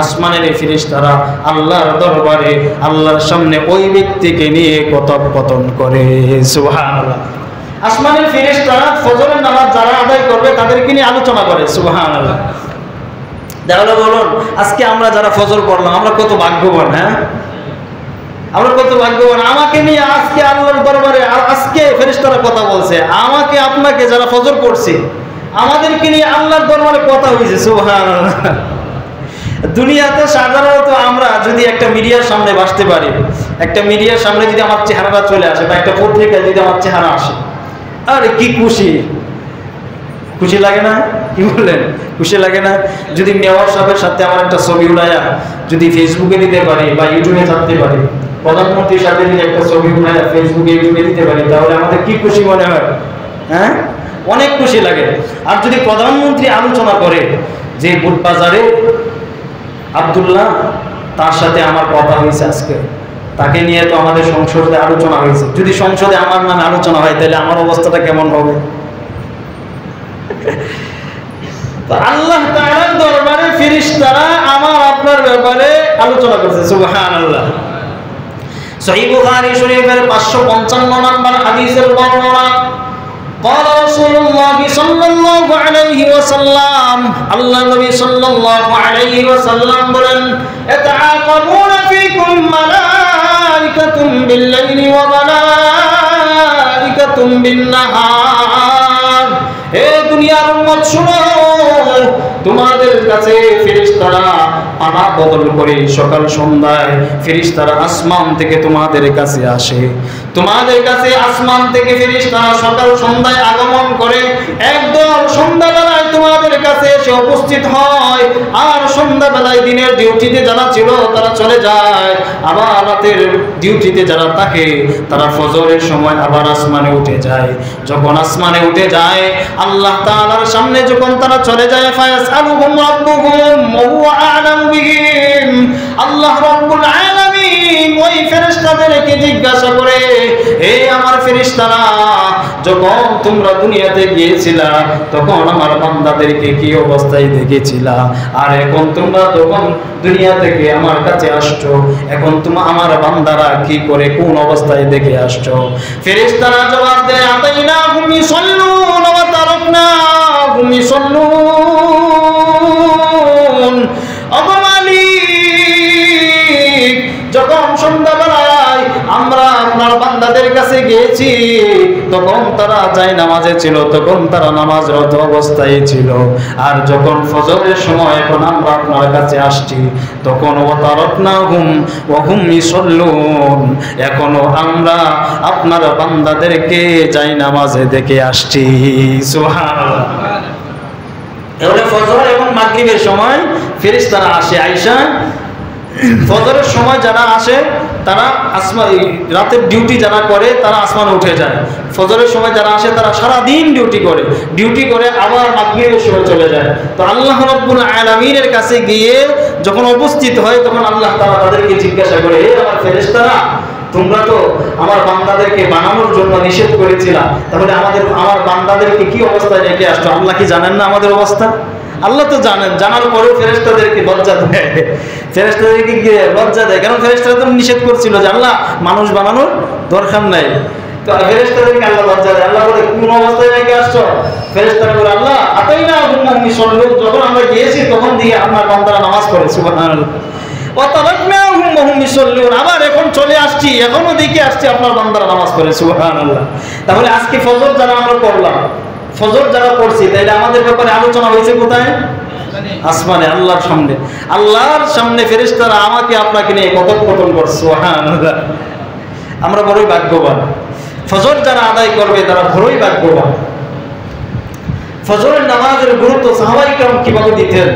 আসমানের এই ফেরেশতারা আল্লাহর দরবারে আল্লাহর সামনে ওই ব্যক্তিকে নিয়ে কথোপকথন করে। সুবহানাল্লাহ। আসমানের ফেরেশতারা ফজরের নামাজ যারা আদায় করবে তাদেরকে নিয়ে আলোচনা করে। সুবহানাল্লাহ। তাহলে বলুন, আজকে আমরা যারা ফজর পড়লাম আমরা কত ভাগ্যবান। হ্যাঁ, আমরা কত ভাগ্যবান। আমাকে নিয়ে আজকে আল্লাহর দরবারে আজকে ফেরেশতারা কথা বলছে। আমাকে আপনাকে যারা ফজর পড়ছি আমাদেরকে নিয়ে আল্লাহর দরবারে কথা হয়েছে। সুবহানাল্লাহ। দুনিয়াতে সাধারণত আমরা যদি একটা মিডিয়ার সামনে বসতে পারি, একটা মিডিয়ার সামনে যদি আমার চেহারাটা চলে আসে বা একটা পত্রিকায় যদি আমার চেহারা আসে, আরে কি খুশি, খুশি লাগে না? কি বললেন, খুশি লাগে না? যদি মেয়র সাহেবের সাথে আমার একটা ছবি উড়াইয়া যদি ফেসবুকে দিতে পারি বা ইউটিউবে ছাড়তে পারি, প্রধানমন্ত্রীর সাথে যদি একটা ছবি উড়াইয়া ফেসবুকে ইউটিউবে দিতে পারি, তাহলে আমাদের কি খুশি মনে হয়? হ্যাঁ, অনেক খুশি লাগে। আর যদি প্রধানমন্ত্রী আলোচনা করে যে বুটবাজারে আব্দুল্লাহ, তার সাথে আমার কথা হয়েছে আজকে, তাকে নিয়ে তো আমাদের সংসদে আলোচনা হয়েছে, যদি সংসদে আমার নামে আলোচনা হয় তাহলে আমার অবস্থাটা কেমন হবে? আল্লাহ তাআলার দরবারে ফেরেশতারা আমার আপনার ব্যাপারে আলোচনা করছে। সুবহানাল্লাহ। সহিহ বুখারী শরীফের 555 নম্বর হাদিসের বর্ণনা, قال رسول الله صلى الله عليه وسلم, আল্লাহ নবী সাল্লাল্লাহু আলাইহি ওয়াসাল্লাম বলেন, يتعاقبون فيكم ملائكة بالليل وملائكة بالنهار। হে দুনিয়ার উম্মত শুনো, তোমাদের কাছে ফেরেশতারা পানা বদল করে সকাল সন্ধ্যায় ফেরেশতারা আসমান থেকে তোমাদের কাছে আসে। তোমাদের কাছে আসমান থেকে ফেরেশতারা সকাল সন্ধ্যায় আগমন করে। একদল সন্ধ্যাবেলায় তোমাদের কাছে এসে উপস্থিত হয়, আর সন্ধ্যাবেলায় দিনের ডিউটিতে যারা ছিল তারা চলে যায়, আবার রাতের ডিউটিতে যারা থাকে তারা ফজরের সময় আবার আসমানে উঠে যায়। যখন আসমানে উঠে যায় আল্লাহ তাআলার সামনে যখন তারা চলে যায়, ফায়াসআলুহুম রাব্বুহুম ওয়া হুয়া আ'লামু বিহিম, আল্লাহ রাব্বুল আলামিন ওই ফেরেশতাদেরকে জিজ্ঞাসা করে, হে আমার ফেরেশতারা, যখন তোমরা দুনিয়াতে গিয়েছিলা তখন আমার বান্দাদেরকে কি অবস্থায় দেখেছিলা, আর এখন তোমরা যখন দুনিয়া থেকে আমার কাছে আসছো এখন তোমরা আমার বান্দারা কি করে কোন অবস্থায় দেখে আসছো? ফেরেশতারা জবাব দেয়, আতাইনাহুম ইসাল্লুন ওয়া তারাকনাহুম ইসাল্লুন। ওগো মালিক, যখন সন্ধ্যাবেলায় আমরা আপনার বান্দাদের কাছে গিয়েছি তখন তারা যায় নামাজে ছিল, তখন তারা নামাজরত অবস্থায় ছিল, আর যখন ফজরের সময় এখন আমরা আপনার কাছে আসছি তখন ওয়া তারাকনাহুম ওয়া হুম ইসাল্লুন, এখনো আমরা আপনার বান্দাদেরকে যায় নামাজে দেখে আসছি। সুবহানাল্লাহ। এবারে ফজর এবং মাগরিবের সময় ফেরেশতারা আসে। আয়েশা, ফজরের সময় যারা আসে তারা রাতের ডিউটি যারা করে তারা আসমানে উঠে যায়। ফজরের সময় যারা আসে তারা সারা দিন ডিউটি করে আবার মাগরিবের সময় চলে যায়। তো আল্লাহ রাব্বুল আলামিনের কাছে গিয়ে যখন উপস্থিত হয় তখন আল্লাহ তাআলা তাদেরকে জিজ্ঞাসা করে, হে আমার ফেরেশতারা, তোমরা তো আমার বান্দাদেরকে বানানোর জন্য নিষেধ করেছিলা, তাহলে আমার বান্দাদেরকে কি অবস্থায় রেখে আসছো? আল্লাহ কি জানেন না আমাদের অবস্থা? আল্লাহ তো জানেন, জানার পরেও ফেরেশতাদেরকে লজ্জা দেয়। ফেরেশতাদেরকে লজ্জা দেয়, কারণ ফেরেশতারা তো নিষেধ করছিল যে আল্লাহ মানুষ বানানোর দরকার নাই। তো ফেরেশতাদেরকে আল্লাহ লজ্জা দেয়। আল্লাহ বলে, কোন অবস্থায় রেখে আসছো? ফেরেশতারা বলে, আল্লাহ আতাইনাহুম ওয়া হুম ইসাল্লুন, যখন আমরা গিয়েছি তখন দিয়ে আপনার বান্দারা নামাজ পড়ে। সুবহানাল্লাহ। ওয়া তারাকনাহুম ওয়া হুম ইসাল্লুন, আবার এখন চলে আসছি, এখনো দেখে আসছি আপনার বান্দারা নামাজ পড়ে। সুবহানাল্লাহ। তাহলে আজকে ফজর যারা আমরা পড়লাম, ফজর যারা পড়ছি, তাইলে আমাদের ব্যাপারে আলোচনা হয়েছে কোথায়? আসমানে, আল্লাহর সামনে। আল্লাহর সামনে ফেরেশতারা আমাকে আপনাকে নিয়ে কথোপকথন করছে। সুবহানাল্লাহ। আমরা বড়ই ভাগ্যবান। ফজর যারা আদায় করবে তারা বড়ই ভাগ্যবান। ফজরের নামাজের গুরুত্ব সাহাবায়ে কেরাম কিভাবে দিতেন